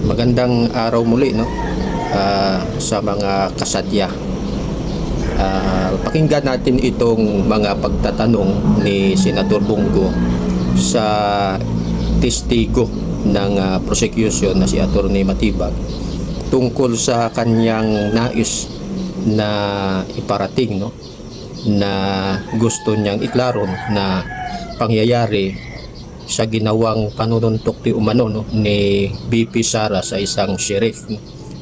Magandang araw muli, no? Sa mga kasadya. Pakinggan natin itong mga pagtatanong ni Senator Bongo sa testigo ng prosecution na si Atty. Matibag tungkol sa kanyang nais na iparating, no? Na gusto niyang iklaron na pangyayari sa ginawang panununtok umano, no, ni BP Sara sa isang sheriff,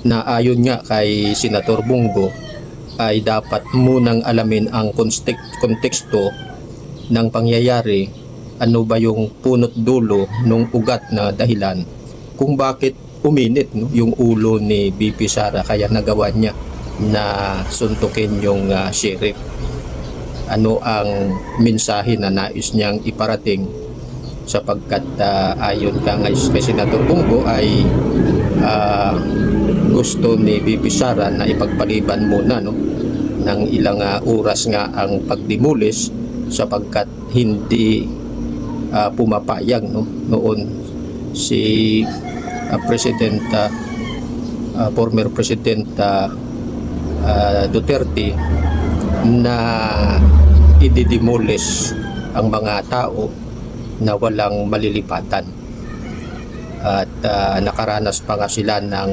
na ayon nga kay Senator Bongo ay dapat munang alamin ang konteksto ng pangyayari, ano ba yung punot dulo ng ugat na dahilan kung bakit uminit, no, yung ulo ni BP Sara kaya nagawa niya na suntukin yung sheriff. Ano ang mensahe na nais niyang iparating, sapagkat ayon ka kay Senator Bongo ay gusto ni BP Sara na ipagpaliban muna, no, ng ilang oras nga ang pagdimulis sapagkat hindi pumapayag, no, noon si former President Duterte na ididemolis ang mga tao na walang malilipatan, at nakaranas pa nga sila ng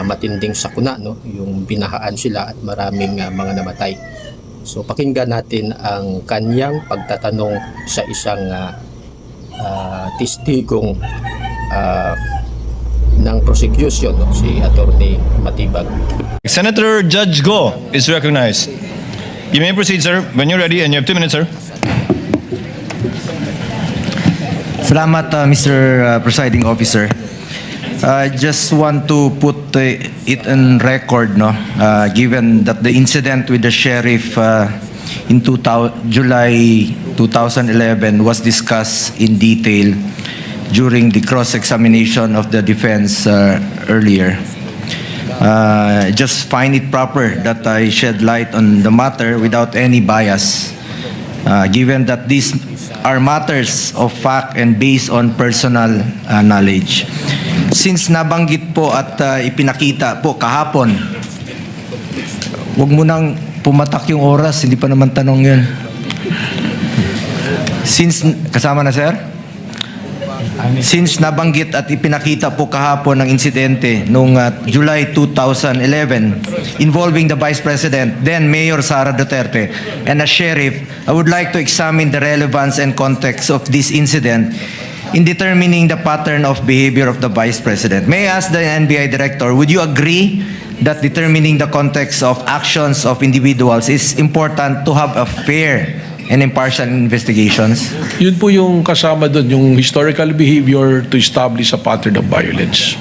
matinding sakuna, no, yung binahaan sila at maraming mga namatay. So pakinggan natin ang kanyang pagtatanong sa isang testigong ng prosecution, no, si Atty. Matibag. Senator Judge Go is recognized. You may proceed, sir, when you're ready, and you have 2 minutes, sir. Salamat, Mr. Presiding Officer. I just want to put it on record, no, given that the incident with the sheriff in July 2011 was discussed in detail during the cross-examination of the defense earlier. Just find it proper that I shed light on the matter without any bias, given that these are matters of fact and based on personal knowledge. Since nabanggit po at ipinakita po kahapon, wag mo nang pumatak yung oras, hindi pa naman tanong yun. Kasama na, sir? Since nabanggit at ipinakita po kahapon ng insidente noong July 2011 involving the Vice President, then Mayor Sara Duterte, and a sheriff, I would like to examine the relevance and context of this incident in determining the pattern of behavior of the Vice President. May I ask the NBI Director, would you agree that determining the context of actions of individuals is important to have a fair and impartial investigations? Yun po yung kasama doon, yung historical behavior to establish a pattern of violence.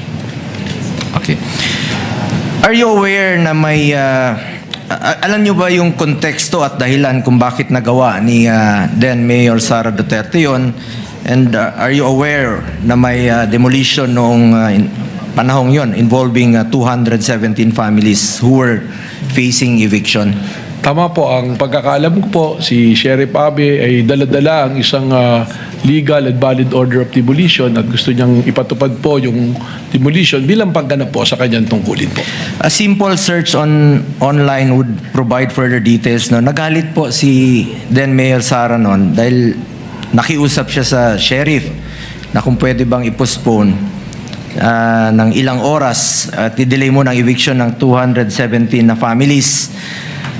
Okay. Are you aware na may... alam nyo ba yung konteksto at dahilan kung bakit nagawa ni then Mayor Sara Duterte yun? And are you aware na may demolition noong panahong yon involving 217 families who were facing eviction? Tama po, ang pagkakaalam ko po, si Sheriff Abe ay dala-dala ang isang legal and valid order of demolition at gusto niyang ipatupad po yung demolition bilang pagganap po sa kanyang tungkulin po. A simple search online would provide further details. No? Nagalit po si then Mayor Sara noon dahil nakiusap siya sa sheriff na kung pwede bang i-postpone ng ilang oras at i-delay mo ng eviction ng 217 na families.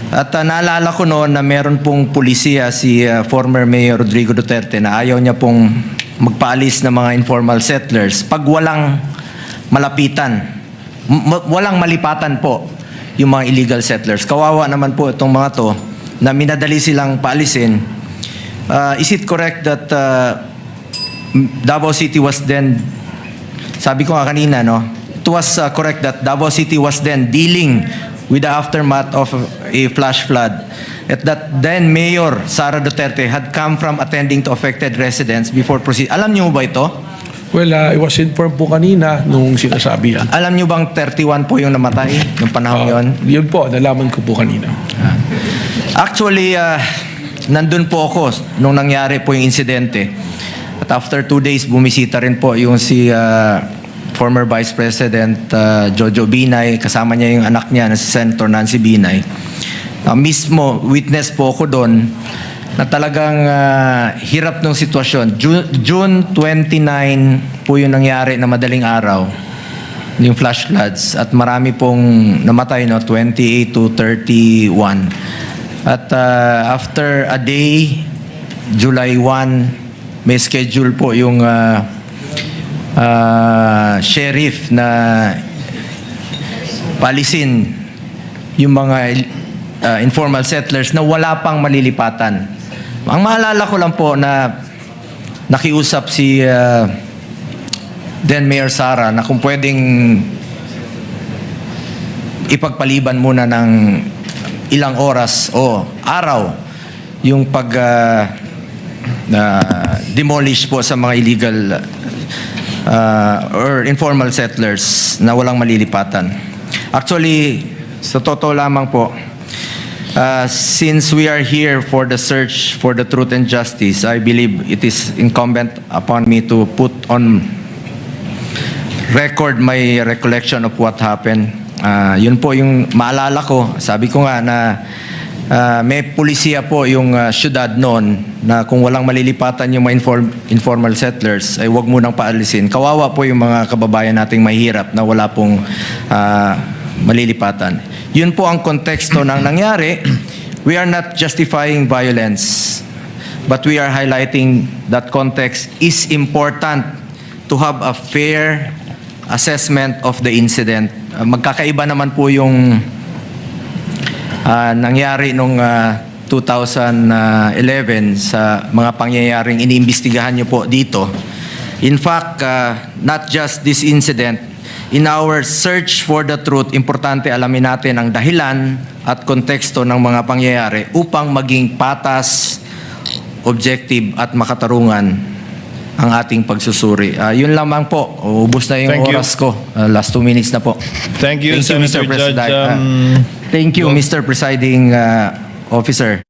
At naalala ko noon na meron pong pulisiya si former Mayor Rodrigo Duterte na ayaw niya pong magpaalis ng mga informal settlers pag walang malapitan, walang malipatan po yung mga illegal settlers. Kawawa naman po itong mga to na minadali silang paalisin. Is it correct that Davao City was then, sabi ko nga kanina, no? It was correct that Davao City was then dealing with the aftermath of a flash flood, at that then Mayor Sara Duterte had come from attending to affected residents before proceed. Alam niyo ba ito? Well, I was informed po kanina nung sinasabi yan. Alam niyo bang 31 po yung namatay nung panahon yon? Yun po, nalaman ko po kanina. Actually, nandun po ako nung nangyari po yung insidente. At after 2 days, bumisita rin po yung si former Vice President Jojo Binay, kasama niya yung anak niya na si Senator Nancy Binay. Mismo, witness po ako doon na talagang hirap ng sitwasyon. June 29 po yung nangyari na madaling araw, yung flash floods, at marami pong namatay, no, 28 to 31. At after a day, July 1, may schedule po yung sheriff na palisin yung mga informal settlers na wala pang malilipatan. Ang maalala ko lang po na nakiusap si then Mayor Sara na kung pwedeng ipagpaliban muna ng ilang oras o araw yung pag demolish po sa mga illegal or informal settlers na walang malilipatan. Actually, sa totoo lamang po, since we are here for the search for the truth and justice, I believe it is incumbent upon me to put on record my recollection of what happened. Yun po yung maalala ko. Sabi ko nga na may pulisiya po yung syudad noon na kung walang malilipatan yung mga informal settlers ay wag munang paalisin. Kawawa po yung mga kababayan nating mahirap na wala pong malilipatan. Yun po ang konteksto ng nangyari. We are not justifying violence, but we are highlighting that context is important to have a fair assessment of the incident. Magkakaiba naman po yung nangyari nung 2011 sa mga pangyayaring iniimbestigahan niyo po dito. In fact, not just this incident, in our search for the truth, importante alamin natin ang dahilan at konteksto ng mga pangyayari upang maging patas, objective at makatarungan ang ating pagsusuri. Yun lamang po. Ubus na yung Thank you. oras ko. Last 2 minutes na po. Thank you, Senator Judge. Thank you, Mr. Presiding Officer.